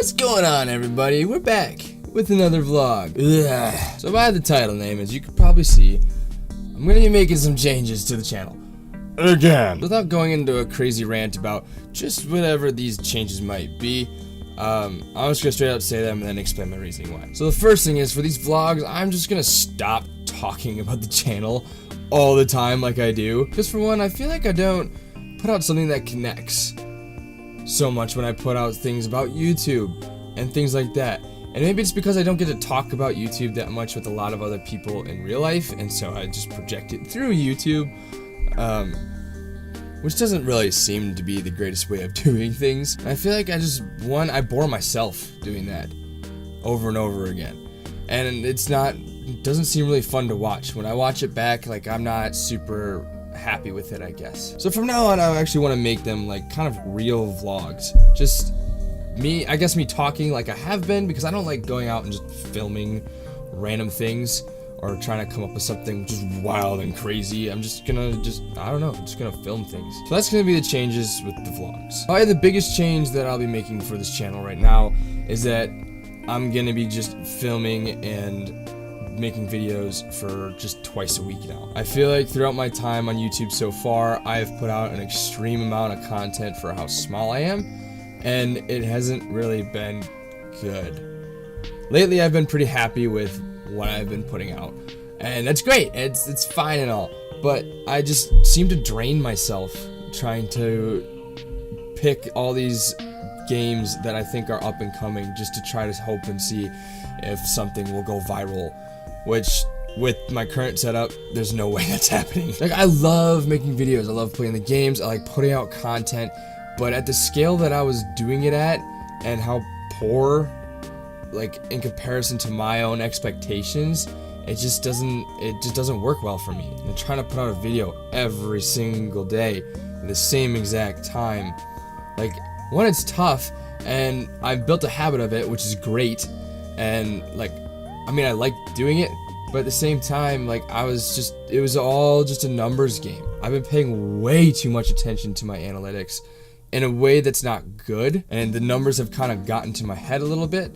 What's going on, everybody? We're back with another vlog. Ugh. So by the title name, as you can probably see, I'm gonna be making some changes to the channel. Again. Without going into a crazy rant about just whatever these changes might be, I'm just gonna straight up say them and then explain my reasoning why. So the first thing is, for these vlogs, I'm just gonna stop talking about the channel all the time like I do. Because for one, I feel like I don't put out something that connects so much when I put out things about YouTube and things like that. And maybe it's because I don't get to talk about YouTube that much with a lot of other people in real life, and so I just project it through YouTube, which doesn't really seem to be the greatest way of doing things. And I feel like I bore myself doing that over and over again. And it doesn't seem really fun to watch. When I watch it back, like, I'm not super happy with it, I guess. So from now on, I actually want to make them like kind of real vlogs. Just me talking like I have been, because I don't like going out and just filming random things or trying to come up with something just wild and crazy. I'm just gonna film things. So that's gonna be the changes with the vlogs. Probably the biggest change that I'll be making for this channel right now is that I'm gonna be just filming and making videos for just twice a week now. I feel like throughout my time on YouTube so far, I have put out an extreme amount of content for how small I am, and it hasn't really been good. Lately, I've been pretty happy with what I've been putting out, and that's great. It's fine and all, but I just seem to drain myself trying to pick all these games that I think are up and coming just to try to hope and see if something will go viral, which with my current setup, there's no way that's happening. Like, I love making videos, I love playing the games, I like putting out content, but at the scale that I was doing it at and how poor, like, in comparison to my own expectations, it just doesn't work well for me. And trying to put out a video every single day at the same exact time, like, one, it's tough, and I've built a habit of it, which is great, and like, I mean, I like doing it, but at the same time, like, it was all just a numbers game. I've been paying way too much attention to my analytics in a way that's not good, and the numbers have kind of gotten to my head a little bit,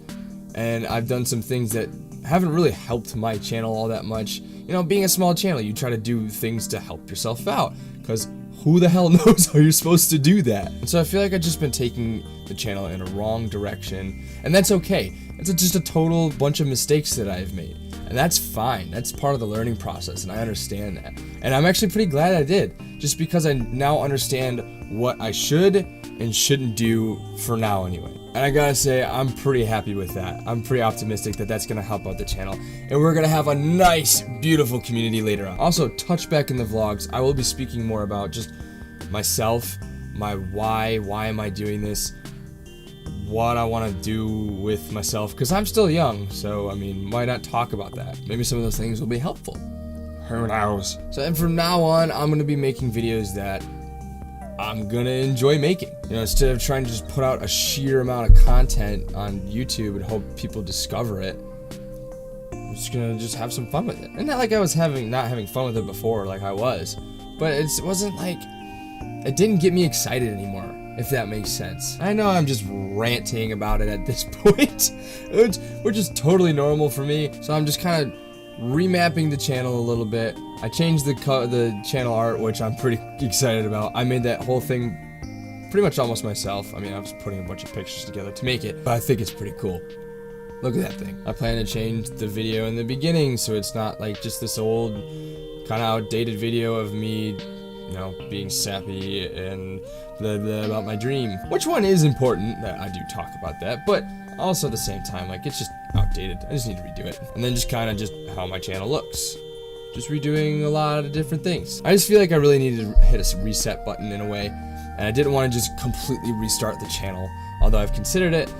and I've done some things that haven't really helped my channel all that much. You know, being a small channel, you try to do things to help yourself out, because who the hell knows how you're supposed to do that? And so I feel like I've just been taking the channel in a wrong direction, and that's okay. It's just a total bunch of mistakes that I've made, and that's fine. That's part of the learning process, and I understand that. And I'm actually pretty glad I did, just because I now understand what I should and shouldn't do for now anyway. And I gotta say, I'm pretty happy with that. I'm pretty optimistic that that's gonna help out the channel, and we're gonna have a nice, beautiful community later on. Also, touch back in the vlogs, I will be speaking more about just myself, my why am I doing this, what I want to do with myself, because I'm still young, so I mean, why not talk about that? Maybe some of those things will be helpful. Who knows? So, and from now on, I'm going to be making videos that I'm going to enjoy making. You know, instead of trying to just put out a sheer amount of content on YouTube and hope people discover it, I'm just going to have some fun with it. And not like I was not having fun with it before, like I was, but it wasn't like, it didn't get me excited anymore, if that makes sense. I know I'm just ranting about it at this point, which is totally normal for me, so I'm just kind of remapping the channel a little bit. I changed the channel art, which I'm pretty excited about. I made that whole thing pretty much almost myself. I mean, I was putting a bunch of pictures together to make it, but I think it's pretty cool. Look at that thing. I plan to change the video in the beginning so it's not like just this old, kind of outdated video of me, you know, being sappy and blah blah about my dream. Which one is important that I do talk about that, but also at the same time, like, it's just outdated. I just need to redo it. And then just kind of just how my channel looks. Just redoing a lot of different things. I just feel like I really needed to hit a reset button in a way, and I didn't want to just completely restart the channel, although I've considered it.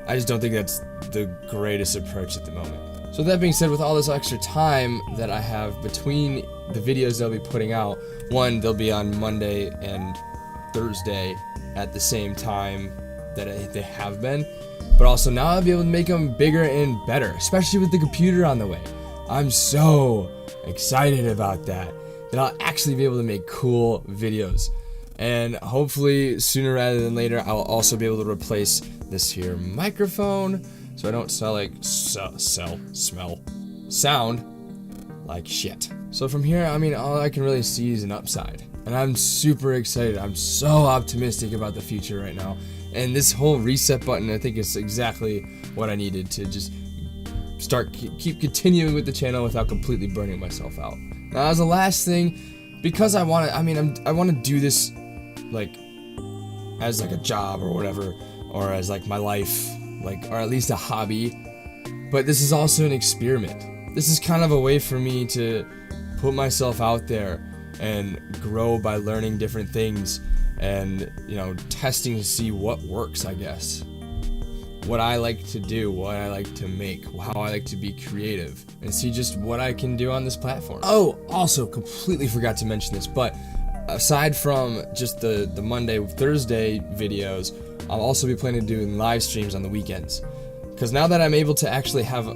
I just don't think that's the greatest approach at the moment. So that being said, with all this extra time that I have between the videos that I'll be putting out, one, they'll be on Monday and Thursday at the same time that they have been, but also now I'll be able to make them bigger and better, especially with the computer on the way. I'm so excited about that I'll actually be able to make cool videos. And hopefully sooner rather than later, I'll also be able to replace this here microphone so I don't sound like shit. So from here, I mean, all I can really see is an upside. And I'm super excited. I'm so optimistic about the future right now. And this whole reset button, I think, is exactly what I needed to just keep continuing with the channel without completely burning myself out. Now, as a last thing, because I want to do this like as like a job or whatever, or as like my life, like, or at least a hobby. But this is also an experiment. This is kind of a way for me to put myself out there and grow by learning different things and, you know, testing to see what works, I guess. What I like to do, what I like to make, how I like to be creative, and see just what I can do on this platform. Oh, also completely forgot to mention this, but aside from just the Monday, Thursday videos, I'll also be planning to do live streams on the weekends. Because now that I'm able to actually have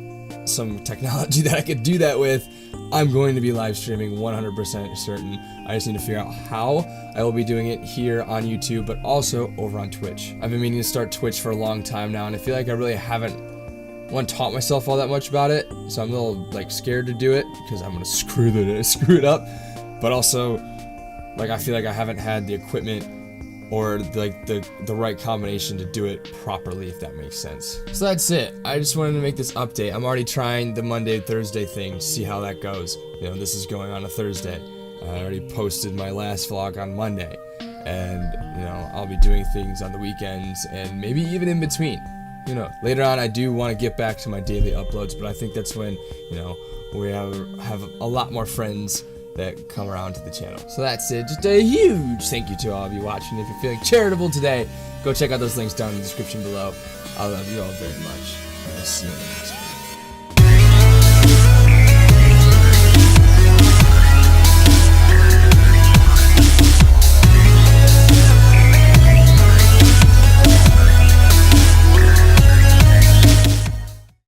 some technology that I could do that with, I'm going to be live streaming 100% certain. I just need to figure out how. I will be doing it here on YouTube, but also over on Twitch. I've been meaning to start Twitch for a long time now, and I feel like I really haven't taught myself all that much about it, so I'm a little like scared to do it because I'm gonna screw it up. But also, like, I feel like I haven't had the equipment or like the right combination to do it properly, if that makes sense. So that's it. I just wanted to make this update. I'm already trying the Monday, Thursday thing, see how that goes. You know, this is going on a Thursday. I already posted my last vlog on Monday, and you know, I'll be doing things on the weekends and maybe even in between. You know, later on I do want to get back to my daily uploads, but I think that's when, you know, we have a lot more friends that come around to the channel. So that's it. Just a huge thank you to all of you watching. If you're feeling charitable today, go check out those links down in the description below. I love you all very much. And I'll see you in the next one.